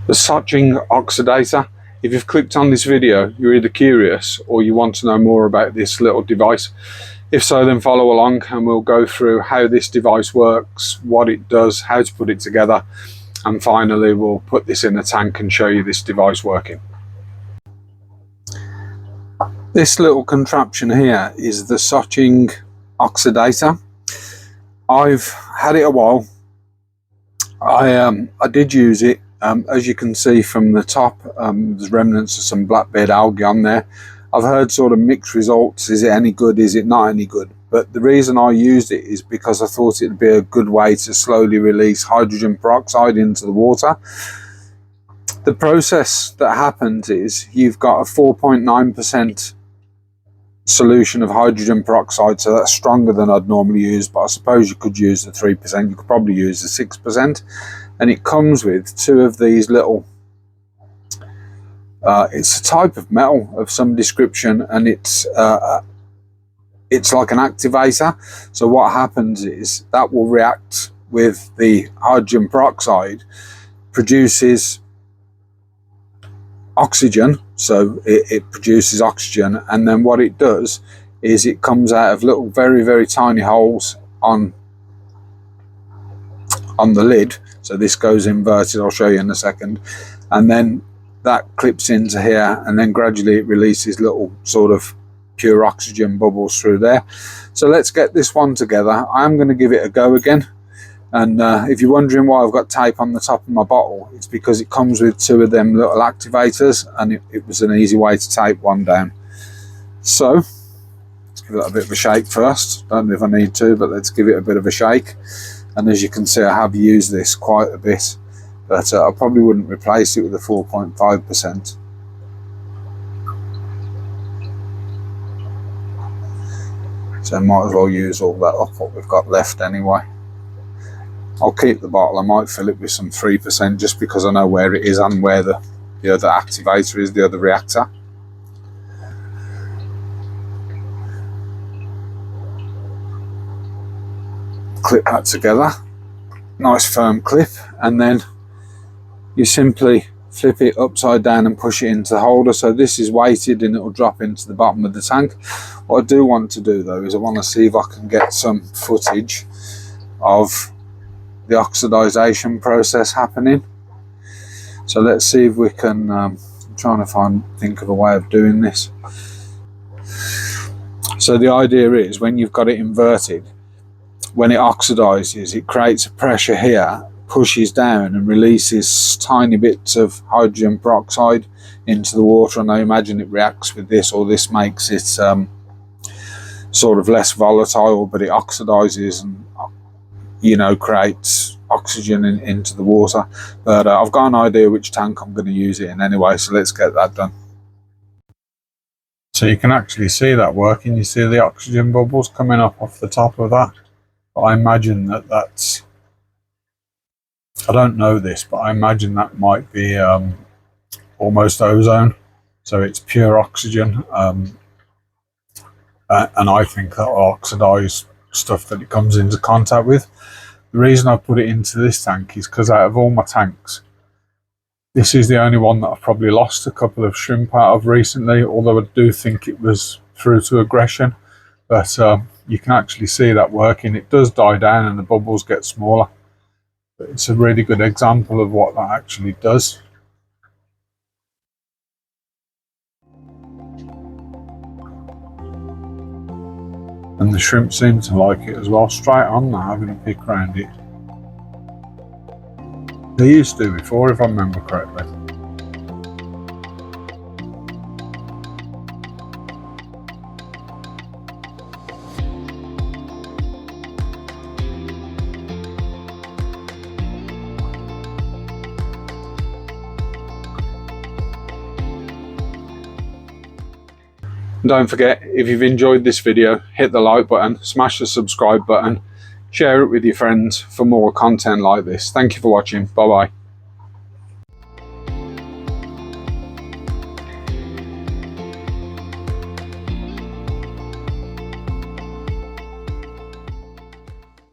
The Aquarium Oxydator. If you've clicked on this video, you're either curious or you want to know more about this little device. If so, then follow along and we'll go through how this device works, what it does, how to put it together, and finally we'll put this in a tank and show you this device working. This little contraption here is the Aquarium Oxydator. I've had it a while. I did use it. As you can see from the top, there's remnants of some blackbeard algae on there. I've heard sort of mixed results. Is it any good? Is it not any good? But the reason I used it is because I thought it would be a good way to slowly release hydrogen peroxide into the water. The process that happens is you've got a 4.9% solution of hydrogen peroxide, so that's stronger than I'd normally use, but I suppose you could use the 3%, you could probably use the 6%, and it comes with two of these little it's a type of metal of some description, and it's like an activator. So what happens is that will react with the hydrogen peroxide, produces oxygen, so it produces oxygen, and then what it does is it comes out of little very tiny holes on the lid. So this goes inverted, I'll show you in a second, and then that clips into here, and then gradually it releases little sort of pure oxygen bubbles through there. So let's get this one together. I'm going to give it a go again. And if you're wondering why I've got tape on the top of my bottle, it's because it comes with two of them little activators, and it was an easy way to tape one down. So let's give it a bit of a shake first. Don't know if I need to, but let's give it a bit of a shake. And as you can see, I have used this quite a bit, but I probably wouldn't replace it with a 4.5%. So I might as well use all that up what we've got left anyway. I'll keep the bottle. I might fill it with some 3% just because I know where it is and where the other activator is, the other reactor. Clip that together, nice firm clip, and then you simply flip it upside down and push it into the holder. So this is weighted and it will drop into the bottom of the tank. What I do want to do though is I want to see if I can get some footage of the oxidization process happening. So let's see if we can I'm trying to think of a way of doing this. So the idea is when you've got it inverted, when it oxidizes, it creates a pressure here, pushes down and releases tiny bits of hydrogen peroxide into the water, and I imagine it reacts with this, or this makes it sort of less volatile, but it oxidizes and, you know, creates oxygen into the water. But I've got an idea which tank I'm going to use it in anyway, so let's get that done. So you can actually see that working. You see the oxygen bubbles coming up off the top of that. But I imagine that's, I don't know this, but I imagine that might be almost ozone. So it's pure oxygen, and I think that will oxidize stuff that it comes into contact with. The reason I put it into this tank is because out of all my tanks, this is the only one that I've probably lost a couple of shrimp out of recently, although I do think it was through to aggression. But you can actually see that working. It does die down and the bubbles get smaller. But it's a really good example of what that actually does. And the shrimp seem to like it as well. Straight on now, having a pick around it. They used to before, if I remember correctly. Don't forget, if you've enjoyed this video, hit the like button, smash the subscribe button, share it with your friends for more content like this. Thank you for watching. Bye bye.